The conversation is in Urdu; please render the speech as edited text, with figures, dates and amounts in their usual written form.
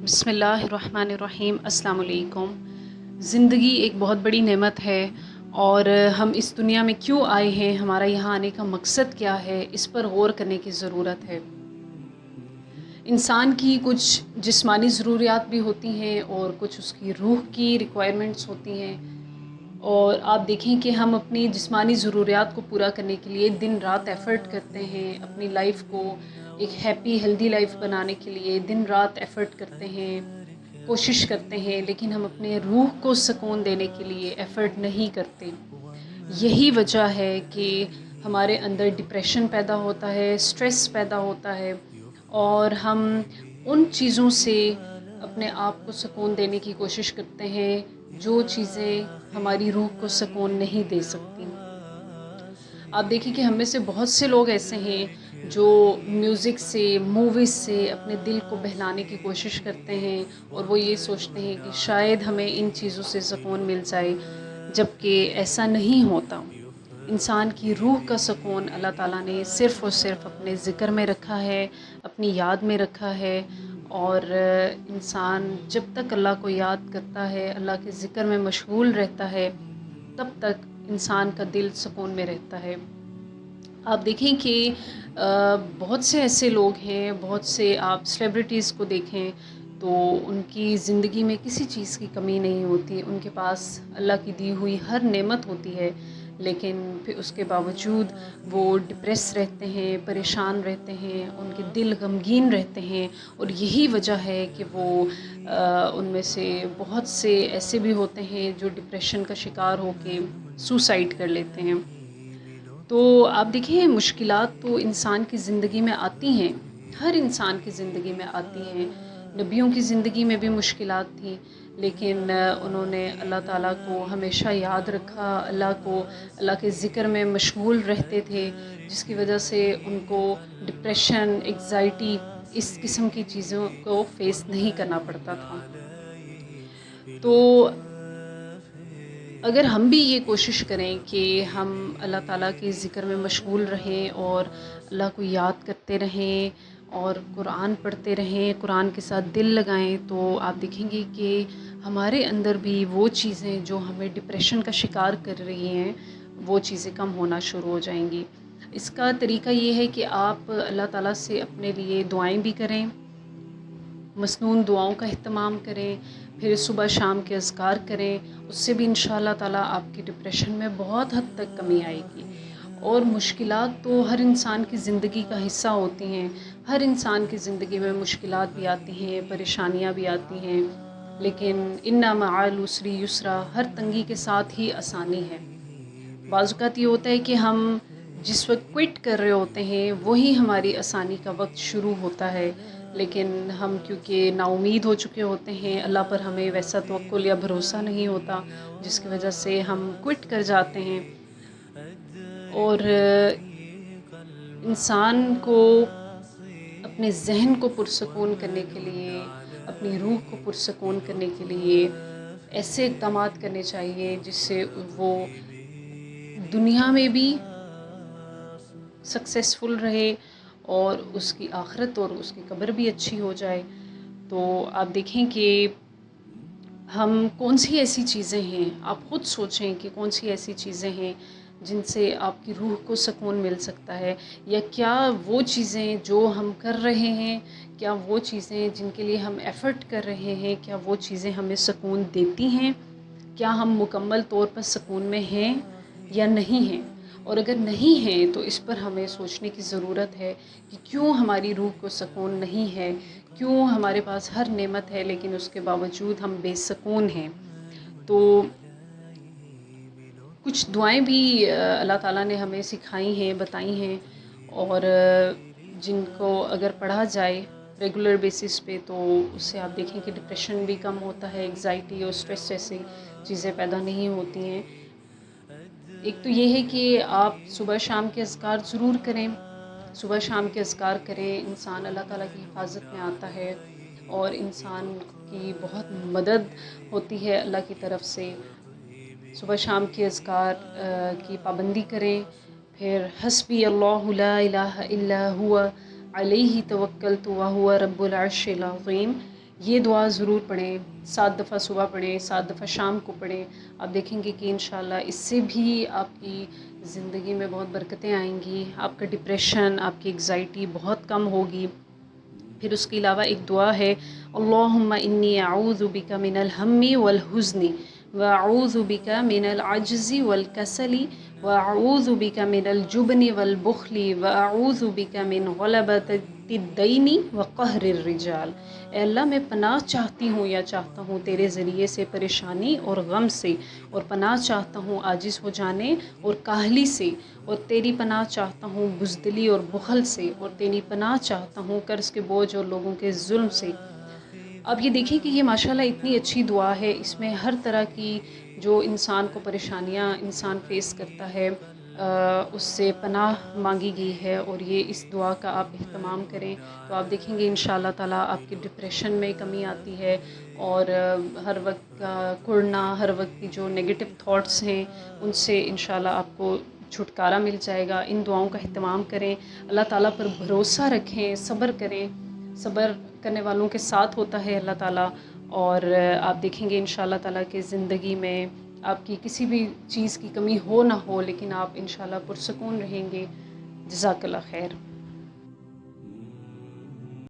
بسم اللہ الرحمن الرحیم۔ السلام علیکم۔ زندگی ایک بہت بڑی نعمت ہے اور ہم اس دنیا میں کیوں آئے ہیں، ہمارا یہاں آنے کا مقصد کیا ہے، اس پر غور کرنے کی ضرورت ہے۔ انسان کی کچھ جسمانی ضروریات بھی ہوتی ہیں اور کچھ اس کی روح کی ریکوائرمنٹس ہوتی ہیں، اور آپ دیکھیں کہ ہم اپنی جسمانی ضروریات کو پورا کرنے کے لیے دن رات ایفرٹ کرتے ہیں، اپنی لائف کو ایک ہیپی ہیلدی لائف بنانے کے لیے دن رات ایفرٹ کرتے ہیں، کوشش کرتے ہیں، لیکن ہم اپنے روح کو سکون دینے کے لیے ایفرٹ نہیں کرتے۔ یہی وجہ ہے کہ ہمارے اندر ڈپریشن پیدا ہوتا ہے، سٹریس پیدا ہوتا ہے، اور ہم ان چیزوں سے اپنے آپ کو سکون دینے کی کوشش کرتے ہیں جو چیزیں ہماری روح کو سکون نہیں دے سکتی۔ آپ دیکھیں کہ ہم میں سے بہت سے لوگ ایسے ہیں جو میوزک سے، موویز سے اپنے دل کو بہلانے کی کوشش کرتے ہیں، اور وہ یہ سوچتے ہیں کہ شاید ہمیں ان چیزوں سے سکون مل جائے، جبکہ ایسا نہیں ہوتا۔ انسان کی روح کا سکون اللہ تعالیٰ نے صرف اور صرف اپنے ذکر میں رکھا ہے، اپنی یاد میں رکھا ہے، اور انسان جب تک اللہ کو یاد کرتا ہے، اللہ کے ذکر میں مشغول رہتا ہے، تب تک انسان کا دل سکون میں رہتا ہے۔ آپ دیکھیں کہ بہت سے ایسے لوگ ہیں، بہت سے آپ سیلیبریٹیز کو دیکھیں تو ان کی زندگی میں کسی چیز کی کمی نہیں ہوتی، ان کے پاس اللہ کی دی ہوئی ہر نعمت ہوتی ہے، لیکن پھر اس کے باوجود وہ ڈپریس رہتے ہیں، پریشان رہتے ہیں، ان کے دل غمگین رہتے ہیں، اور یہی وجہ ہے کہ وہ ان میں سے بہت سے ایسے بھی ہوتے ہیں جو ڈپریشن کا شکار ہو کے سوسائڈ کر لیتے ہیں۔ تو آپ دیکھیں مشکلات تو انسان کی زندگی میں آتی ہیں، ہر انسان کی زندگی میں آتی ہیں۔ نبیوں کی زندگی میں بھی مشکلات تھیں، لیکن انہوں نے اللہ تعالیٰ کو ہمیشہ یاد رکھا، اللہ کے ذکر میں مشغول رہتے تھے، جس کی وجہ سے ان کو ڈپریشن، انگزائٹی، اس قسم کی چیزوں کو فیس نہیں کرنا پڑتا تھا۔ تو اگر ہم بھی یہ کوشش کریں کہ ہم اللہ تعالیٰ کے ذکر میں مشغول رہیں اور اللہ کو یاد کرتے رہیں اور قرآن پڑھتے رہیں، قرآن کے ساتھ دل لگائیں، تو آپ دیکھیں گے کہ ہمارے اندر بھی وہ چیزیں جو ہمیں ڈپریشن کا شکار کر رہی ہیں، وہ چیزیں کم ہونا شروع ہو جائیں گی۔ اس کا طریقہ یہ ہے کہ آپ اللہ تعالیٰ سے اپنے لیے دعائیں بھی کریں، مسنون دعاؤں کا اہتمام کریں، پھر صبح شام کے اذکار کریں، اس سے بھی انشاءاللہ تعالیٰ آپ کی ڈپریشن میں بہت حد تک کمی آئے گی۔ اور مشکلات تو ہر انسان کی زندگی کا حصہ ہوتی ہیں، ہر انسان کی زندگی میں مشکلات بھی آتی ہیں، پریشانیاں بھی آتی ہیں، لیکن ان مع العسر یسرا، ہر تنگی کے ساتھ ہی آسانی ہے۔ بعض اوقات یہ ہوتا ہے کہ ہم جس وقت کوئٹ کر رہے ہوتے ہیں وہی ہماری آسانی کا وقت شروع ہوتا ہے، لیکن ہم کیونکہ نا امید ہو چکے ہوتے ہیں، اللہ پر ہمیں ویسا توکل یا بھروسہ نہیں ہوتا، جس کی وجہ سے ہم کوئٹ کر جاتے ہیں۔ اور انسان کو اپنے ذہن کو پرسکون کرنے کے لیے، اپنی روح کو پرسکون کرنے کے لیے ایسے اقدامات کرنے چاہیے جس سے وہ دنیا میں بھی سکسیسفل رہے اور اس کی آخرت اور اس کی قبر بھی اچھی ہو جائے۔ تو آپ دیکھیں کہ ہم کون سی ایسی چیزیں ہیں، آپ خود سوچیں کہ کون سی ایسی چیزیں ہیں جن سے آپ کی روح کو سکون مل سکتا ہے، یا کیا وہ چیزیں جو ہم کر رہے ہیں، کیا وہ چیزیں جن کے لیے ہم ایفرٹ کر رہے ہیں، کیا وہ چیزیں ہمیں سکون دیتی ہیں، کیا ہم مکمل طور پر سکون میں ہیں یا نہیں ہیں۔ اور اگر نہیں ہیں تو اس پر ہمیں سوچنے کی ضرورت ہے کہ کیوں ہماری روح کو سکون نہیں ہے، کیوں ہمارے پاس ہر نعمت ہے لیکن اس کے باوجود ہم بے سکون ہیں۔ تو کچھ دعائیں بھی اللہ تعالیٰ نے ہمیں سکھائی ہیں، بتائی ہیں، اور جن کو اگر پڑھا جائے ریگولر بیسس پہ تو اس سے آپ دیکھیں کہ ڈپریشن بھی کم ہوتا ہے، انگزائٹی اور اسٹریس جیسی چیزیں پیدا نہیں ہوتی ہیں۔ ایک تو یہ ہے کہ آپ صبح شام کے اذکار ضرور کریں، صبح شام کے اذکار کریں، انسان اللہ تعالیٰ کی حفاظت میں آتا ہے اور انسان کی بہت مدد ہوتی ہے اللہ کی طرف سے۔ صبح شام کے اذکار کی پابندی کریں، پھر حسبی اللہ لا الہ الا ہوا علیہ توکلت وہو رب العرش العظیم، یہ دعا ضرور پڑھیں، 7 دفعہ صبح پڑھیں، 7 دفعہ شام کو پڑھیں۔ آپ دیکھیں گے کہ انشاءاللہ اس سے بھی آپ کی زندگی میں بہت برکتیں آئیں گی، آپ کا ڈپریشن، آپ کی انگزائٹی بہت کم ہوگی۔ پھر اس کے علاوہ ایک دعا ہے، اللہم انی اعوذ بک من الہم والحزن واعوذ بک من العجز والکسل واعوذ بک من الجبن والبخل واعوذ بک من غلبۃ الدین وقہر الرجال۔ اے اللہ میں پناہ چاہتی ہوں یا چاہتا ہوں تیرے ذریعے سے پریشانی اور غم سے، اور پناہ چاہتا ہوں عاجز ہو جانے اور کاہلی سے، اور تیری پناہ چاہتا ہوں بزدلی اور بخل سے، اور تیری پناہ چاہتا ہوں قرض کے بوجھ اور لوگوں کے ظلم سے۔ اب یہ دیکھیں کہ یہ ماشاءاللہ اتنی اچھی دعا ہے، اس میں ہر طرح کی جو انسان کو پریشانیاں انسان فیس کرتا ہے اس سے پناہ مانگی گئی ہے، اور یہ اس دعا کا آپ اہتمام کریں تو آپ دیکھیں گے انشاءاللہ تعالیٰ آپ کے ڈپریشن میں کمی آتی ہے، اور ہر وقت کا کڑنا، ہر وقت کی جو نگیٹو تھاٹس ہیں ان سے انشاءاللہ آپ کو چھٹکارا مل جائے گا۔ ان دعاؤں کا اہتمام کریں، اللہ تعالیٰ پر بھروسہ رکھیں، صبر کریں، صبر کرنے والوں کے ساتھ ہوتا ہے اللہ تعالیٰ، اور آپ دیکھیں گے انشاءاللہ تعالیٰ کہ زندگی میں آپ کی کسی بھی چیز کی کمی ہو نہ ہو، لیکن آپ انشاءاللہ پرسکون رہیں گے۔ جزاک اللہ خیر۔